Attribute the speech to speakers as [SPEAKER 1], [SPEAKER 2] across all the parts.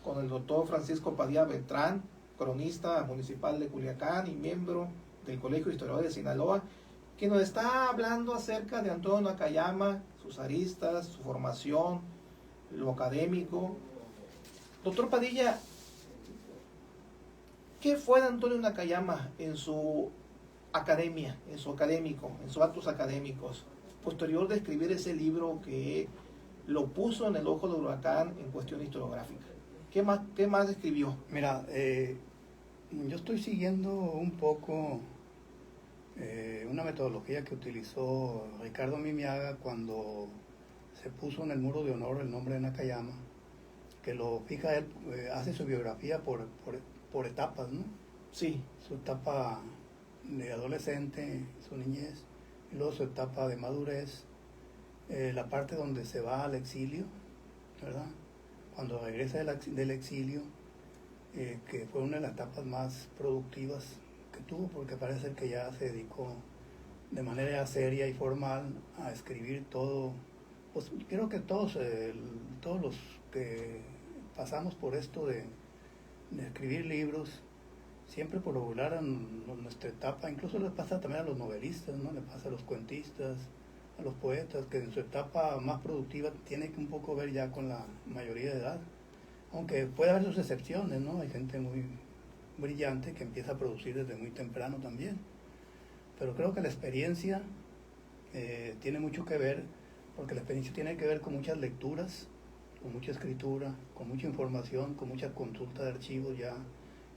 [SPEAKER 1] con el doctor Francisco Padilla Beltrán, cronista municipal de Culiacán y miembro del Colegio de Historiadores de Sinaloa, que nos está hablando acerca de Antonio Nakayama, sus aristas, su formación, lo académico. Doctor Padilla, ¿qué fue de Antonio Nakayama en su academia, en su académico, en sus actos académicos, posterior de escribir ese libro que lo puso en el ojo del huracán en cuestión historiográfica? ¿Qué más escribió?
[SPEAKER 2] Mira, yo estoy siguiendo un poco una metodología que utilizó Ricardo Mimiaga cuando se puso en el muro de honor el nombre de Nakayama, que lo fija él, hace su biografía por etapas, ¿no?
[SPEAKER 1] Sí.
[SPEAKER 2] Su etapa de adolescente, su niñez, y luego su etapa de madurez, la parte donde se va al exilio, ¿verdad? Cuando regresa del exilio, que fue una de las etapas más productivas que tuvo, porque parece ser que ya se dedicó de manera seria y formal a escribir todo. Pues creo que todos los que pasamos por esto de escribir libros, siempre por regular en nuestra etapa, incluso le pasa también a los novelistas, ¿no? Le pasa a los cuentistas, a los poetas, que en su etapa más productiva tiene que un poco ver ya con la mayoría de edad. Aunque puede haber sus excepciones, ¿no? Hay gente muy brillante que empieza a producir desde muy temprano también. Pero creo que la experiencia tiene mucho que ver, porque la experiencia tiene que ver con muchas lecturas, con mucha escritura, con mucha información, con mucha consulta de archivos ya,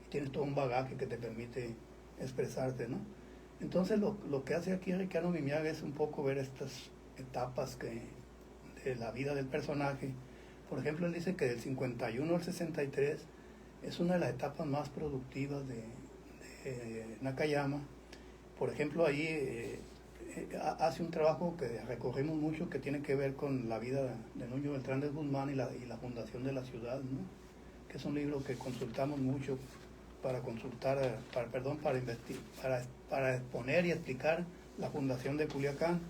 [SPEAKER 2] y tienes todo un bagaje que te permite expresarte, ¿no? Entonces lo que hace aquí Ricardo Mimiaga es un poco ver estas etapas de la vida del personaje. Por ejemplo, él dice que del 51 al 63 es una de las etapas más productivas de Nakayama. Por ejemplo, ahí hace un trabajo que recorrimos mucho que tiene que ver con la vida de Nuño Beltrán de Guzmán y la fundación de la ciudad, ¿no? Que es un libro que consultamos mucho para exponer y explicar la fundación de Culiacán.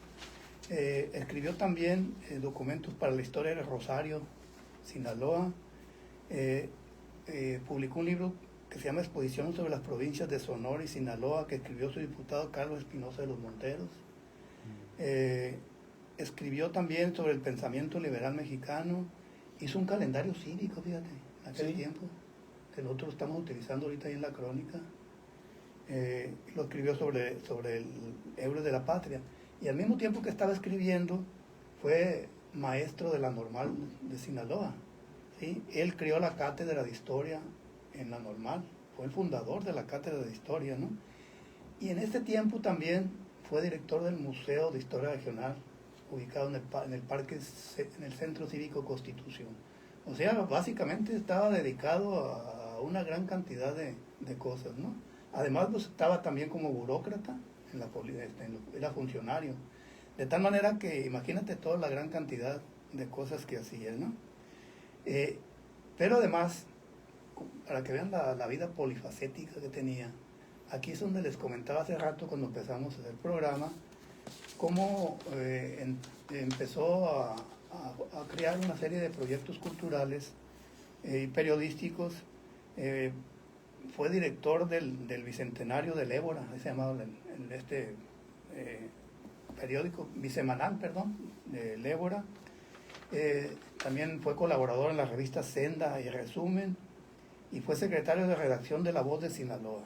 [SPEAKER 2] Escribió también documentos para la historia de Rosario, Sinaloa. Publicó un libro que se llama Exposición sobre las provincias de Sonora y Sinaloa, que escribió su diputado Carlos Espinosa de los Monteros. Escribió también sobre el pensamiento liberal mexicano. Hizo un calendario cívico, fíjate, en aquel tiempo, que nosotros estamos utilizando ahorita ahí en la crónica. Lo escribió sobre el héroe de la patria. Y al mismo tiempo que estaba escribiendo, fue maestro de la Normal de Sinaloa, ¿sí? Él creó la cátedra de historia en la Normal, fue el fundador de la cátedra de historia, ¿no? Y en este tiempo también fue director del Museo de Historia Regional, ubicado en el Centro Cívico Constitución. O sea, básicamente estaba dedicado a una gran cantidad de cosas, ¿no? Además, pues, estaba también como burócrata, era funcionario. De tal manera que imagínate toda la gran cantidad de cosas que hacía, ¿no? Pero además, para que vean la vida polifacética que tenía, aquí es donde les comentaba hace rato cuando empezamos a hacer el programa, cómo empezó a crear una serie de proyectos culturales y periodísticos. Fue director del Bicentenario del Ébora, se llamaba periódico bisemanal, del Ébora. También fue colaborador en la revista Senda y Resumen, y fue secretario de redacción de La Voz de Sinaloa.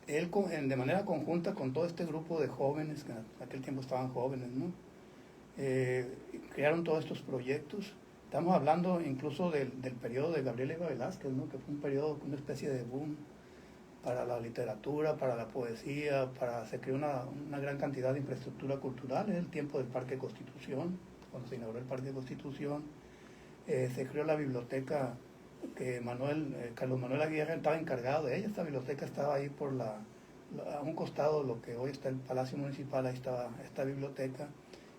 [SPEAKER 2] Él, de manera conjunta con todo este grupo de jóvenes, que en aquel tiempo estaban jóvenes, ¿no? Crearon todos estos proyectos. Estamos hablando incluso del periodo de Gabriel Leiva Velázquez, ¿no? Que fue un periodo, una especie de boom para la literatura, para la poesía, se creó una gran cantidad de infraestructura cultural. En el tiempo del Parque Constitución, cuando se inauguró el Parque Constitución, se creó la biblioteca que Carlos Manuel Aguirre estaba encargado de ella. Esta biblioteca estaba ahí a un costado de lo que hoy está el Palacio Municipal. Ahí estaba esta biblioteca,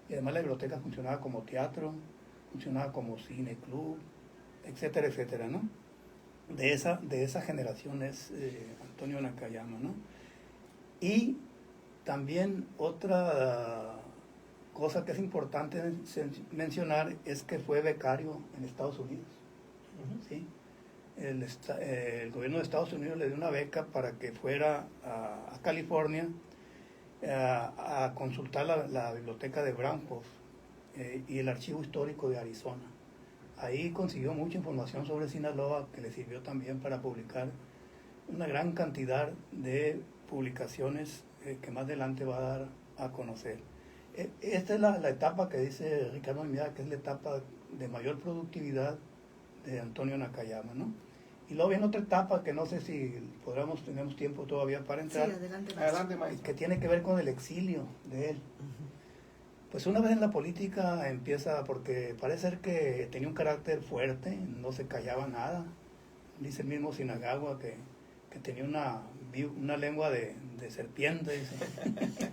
[SPEAKER 2] y además la biblioteca funcionaba como teatro, funcionaba como cine, club, etcétera, etcétera, ¿no? De esa generación es Antonio Nakayama, ¿no? Y también otra cosa que es importante mencionar es que fue becario en Estados Unidos, ¿sí? el gobierno de Estados Unidos le dio una beca para que fuera a California a consultar la biblioteca de Bramhoff y el archivo histórico de Arizona. Ahí consiguió mucha información sobre Sinaloa que le sirvió también para publicar una gran cantidad de publicaciones que más adelante va a dar a conocer. Esta es la etapa que dice Ricardo Almida, que es la etapa de mayor productividad de Antonio Nakayama, ¿no? Y luego viene otra etapa que no sé si tenemos tiempo todavía para entrar.
[SPEAKER 3] Sí, adelante,
[SPEAKER 1] maestro.
[SPEAKER 2] Que tiene que ver con el exilio de él. Pues una vez en la política empieza, porque parece ser que tenía un carácter fuerte, no se callaba nada. Dice el mismo Sinagawa que tenía una lengua de serpiente.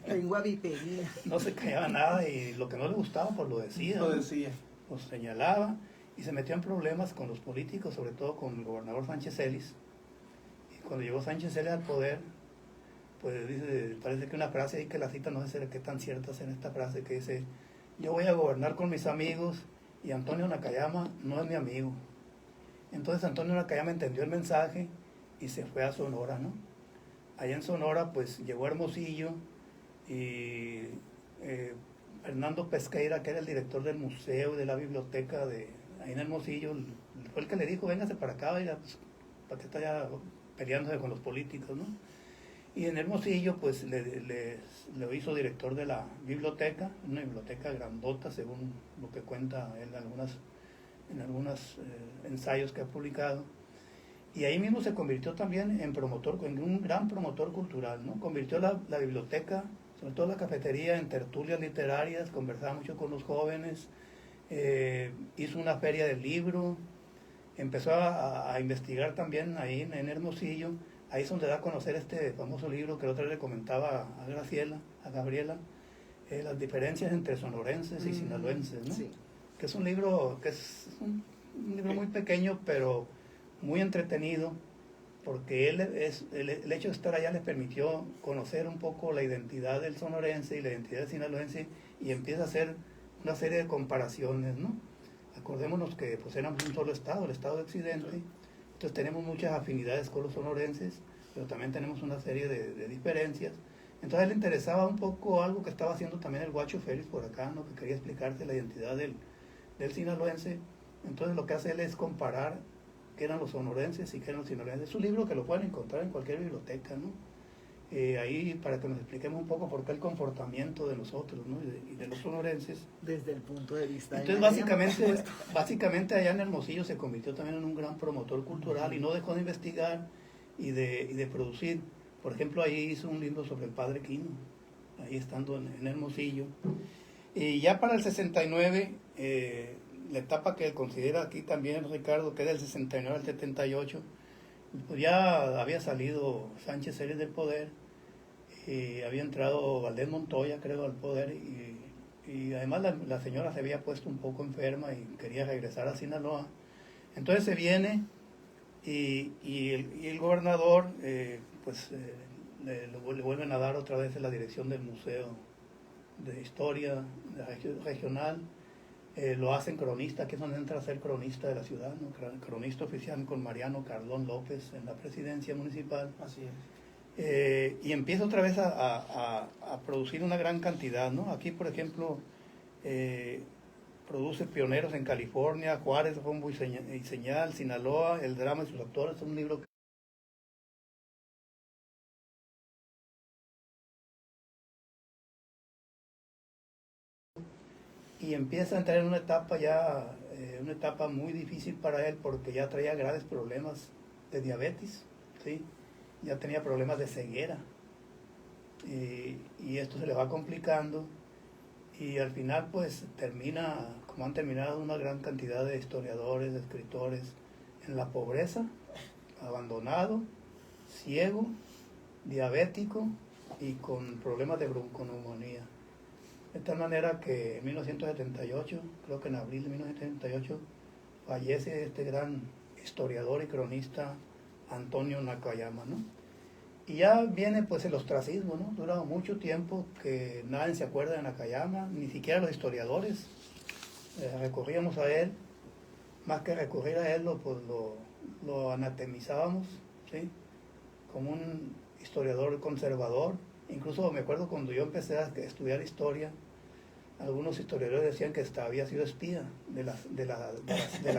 [SPEAKER 3] Lengua viperina.
[SPEAKER 2] No se callaba nada y lo que no le gustaba pues lo decía.
[SPEAKER 1] Lo decía.
[SPEAKER 2] Lo señalaba y se metió en problemas con los políticos, sobre todo con el gobernador Sánchez Celis. Y cuando llegó Sánchez Celis al poder, pues dice, parece que una frase ahí que la cita, no sé qué tan cierta es en esta frase, que dice: yo voy a gobernar con mis amigos y Antonio Nakayama no es mi amigo. Entonces Antonio Nakayama entendió el mensaje y se fue a Sonora, ¿no? Allá en Sonora pues llegó a Hermosillo y Fernando Pesqueira, que era el director del museo y de la biblioteca ahí en Hermosillo, fue el que le dijo: véngase para acá, pues, para que está ya peleándose con los políticos, ¿no? Y en Hermosillo pues le hizo director de la biblioteca, una biblioteca grandota según lo que cuenta él en algunos ensayos que ha publicado. Y ahí mismo se convirtió también en un gran promotor cultural, ¿no? Convirtió la biblioteca, sobre todo la cafetería, en tertulias literarias, conversaba mucho con los jóvenes, hizo una feria del libro, empezó a investigar también ahí en Hermosillo. Ahí es donde da a conocer este famoso libro que la otra vez le comentaba a Gabriela, las diferencias entre sonorenses y sinaloenses, ¿no?
[SPEAKER 3] Sí.
[SPEAKER 2] Que es un libro un libro muy pequeño, pero muy entretenido, porque el hecho de estar allá le permitió conocer un poco la identidad del sonorense y la identidad del sinaloense, y empieza a hacer una serie de comparaciones, ¿no? Acordémonos que pues éramos un solo estado, el estado de Occidente. Entonces tenemos muchas afinidades con los sonorenses, pero también tenemos una serie de diferencias. Entonces a él le interesaba un poco algo que estaba haciendo también el Guacho Félix por acá, ¿no? Que quería explicarse la identidad del sinaloense. Entonces lo que hace él es comparar qué eran los sonorenses y qué eran los sinaloenses. Es un libro que lo pueden encontrar en cualquier biblioteca, ¿no? Ahí para que nos expliquemos un poco por qué el comportamiento de nosotros, ¿no? y de los sonorenses.
[SPEAKER 3] Desde el punto de vista
[SPEAKER 2] Entonces básicamente allá en Hermosillo se convirtió también en un gran promotor cultural y no dejó de investigar y de producir. Por ejemplo, ahí hizo un libro sobre el Padre Quino, ahí estando en Hermosillo. Y ya para el 69, la etapa que él considera aquí también Ricardo, que es del 69 al 78, pues ya había salido Sánchez Celis del poder, y había entrado Valdés Montoya, creo, al poder, y además la señora se había puesto un poco enferma y quería regresar a Sinaloa. Entonces se viene y el gobernador le vuelven a dar otra vez la dirección del Museo de Historia Regional. Lo hacen cronista, que es donde entra a ser cronista de la ciudad, ¿no? Cronista oficial con Mariano Cardón López en la presidencia municipal.
[SPEAKER 1] Así es.
[SPEAKER 2] Y empieza otra vez a producir una gran cantidad, ¿no? Aquí, por ejemplo, produce Pioneros en California, Juárez, Rumbo y Señal, Sinaloa, El drama y sus actores. Es un libro que y empieza a entrar en una etapa muy difícil para él, porque ya traía graves problemas de diabetes, ¿sí? Ya tenía problemas de ceguera, y esto se le va complicando, y al final pues termina, como han terminado una gran cantidad de historiadores, de escritores, en la pobreza, abandonado, ciego, diabético y con problemas de bronconeumonía. De tal manera que en 1978, creo que en abril de 1978, fallece este gran historiador y cronista Antonio Nakayama, ¿no? Y ya viene pues el ostracismo, ¿no? Dura mucho tiempo que nadie se acuerda de Nakayama, ni siquiera los historiadores. Recorríamos a él más que recurrir a él, lo anatemizábamos, ¿sí? Como un historiador conservador. Incluso me acuerdo cuando yo empecé a estudiar historia, algunos historiadores decían que había sido espía de la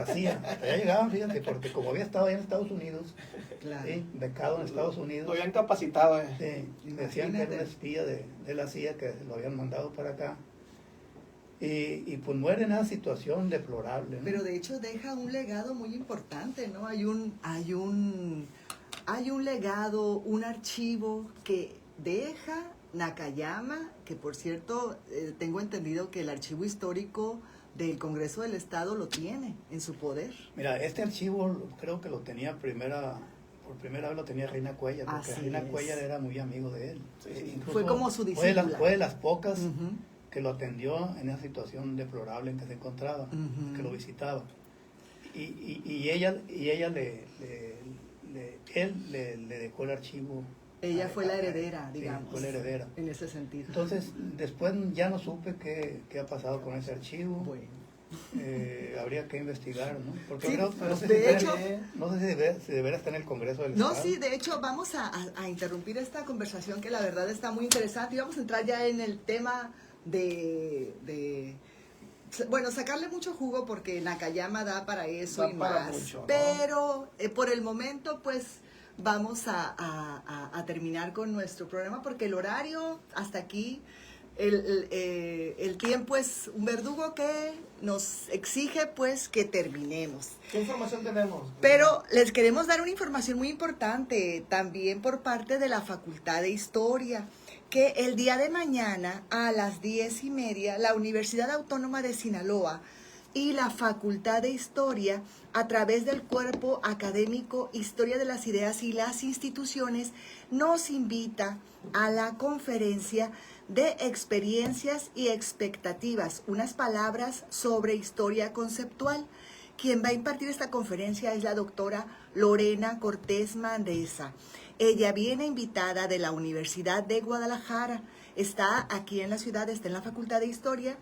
[SPEAKER 2] CIA. Hasta allá llegaban, fíjate, porque como había estado ahí en Estados Unidos,
[SPEAKER 3] Claro.
[SPEAKER 2] ¿sí? Becado en Estados Unidos,
[SPEAKER 1] Lo habían capacitado.
[SPEAKER 2] sí, decían que era un espía de la CIA, que lo habían mandado para acá. Y pues muere en una situación deplorable, ¿no?
[SPEAKER 3] Pero de hecho deja un legado muy importante, ¿no? Hay un legado, un archivo que deja Nakayama, que por cierto tengo entendido que el archivo histórico del Congreso del Estado lo tiene en su poder.
[SPEAKER 2] Mira, este archivo creo que lo tenía por primera vez lo tenía Reina Cuellar, porque
[SPEAKER 3] Así
[SPEAKER 2] Reina
[SPEAKER 3] es.
[SPEAKER 2] Cuellar era muy amigo de él.
[SPEAKER 1] Sí, sí.
[SPEAKER 2] Incluso
[SPEAKER 3] Fue como su discípula.
[SPEAKER 2] Fue de las pocas
[SPEAKER 3] Ujú.
[SPEAKER 2] que lo atendió en esa situación deplorable en que se encontraba,
[SPEAKER 3] Ujú.
[SPEAKER 2] que lo visitaba. Y ella él le dejó el archivo.
[SPEAKER 3] Ella fue la heredera,
[SPEAKER 2] Sí,
[SPEAKER 3] digamos.
[SPEAKER 2] fue la heredera.
[SPEAKER 3] En ese sentido.
[SPEAKER 2] Entonces, después ya no supe qué ha pasado con ese archivo.
[SPEAKER 3] Bueno.
[SPEAKER 2] Habría que investigar, ¿no? Porque
[SPEAKER 3] Sí,
[SPEAKER 2] no sé,
[SPEAKER 3] de hecho-
[SPEAKER 2] si debería estar en el Congreso del
[SPEAKER 3] No,
[SPEAKER 2] Estado.
[SPEAKER 3] sí, de hecho vamos a interrumpir esta conversación que la verdad está muy interesante y vamos a entrar ya en el tema bueno, sacarle mucho jugo porque Nakayama da para eso
[SPEAKER 1] Da
[SPEAKER 3] y
[SPEAKER 1] para
[SPEAKER 3] más.
[SPEAKER 1] mucho, ¿no?
[SPEAKER 3] Pero por el momento pues vamos a terminar con nuestro programa porque el horario hasta aquí, el tiempo es un verdugo que nos exige pues que terminemos.
[SPEAKER 1] ¿Qué información tenemos?
[SPEAKER 3] Pero les queremos dar una información muy importante también por parte de la Facultad de Historia, que el día de mañana a las 10:30 la Universidad Autónoma de Sinaloa y la Facultad de Historia, a través del cuerpo académico Historia de las Ideas y las Instituciones, nos invita a la conferencia de experiencias y expectativas, unas palabras sobre historia conceptual. Quien va a impartir esta conferencia es la doctora Lorena Cortés Mandesa. Ella viene invitada de la Universidad de Guadalajara, está aquí en la ciudad, está en la Facultad de Historia.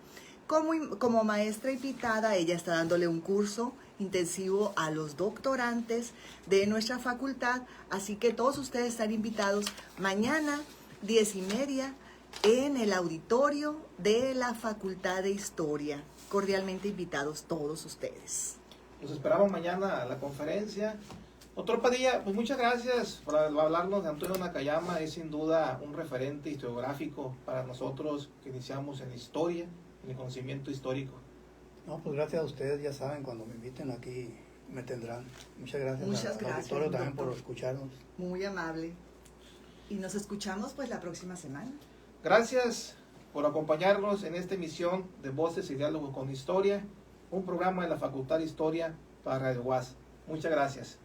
[SPEAKER 3] Como maestra invitada, ella está dándole un curso intensivo a los doctorantes de nuestra facultad, así que todos ustedes están invitados mañana 10:30 en el auditorio de la Facultad de Historia. Cordialmente invitados todos ustedes.
[SPEAKER 1] Los esperamos mañana a la conferencia. Doctor Padilla, pues muchas gracias por hablarnos de Antonio Nakayama. Es sin duda un referente historiográfico para nosotros que iniciamos en historia, en el conocimiento histórico.
[SPEAKER 2] No, pues gracias a ustedes, ya saben, cuando me inviten aquí me tendrán. Muchas gracias,
[SPEAKER 3] Muchas
[SPEAKER 2] al
[SPEAKER 3] gracias,
[SPEAKER 2] auditorio también
[SPEAKER 3] doctor.
[SPEAKER 2] por escucharnos.
[SPEAKER 3] Muy amable. Y nos escuchamos pues la próxima semana.
[SPEAKER 1] Gracias por acompañarnos en esta emisión de Voces y Diálogos con Historia, un programa de la Facultad de Historia para Radio UAS. Muchas gracias.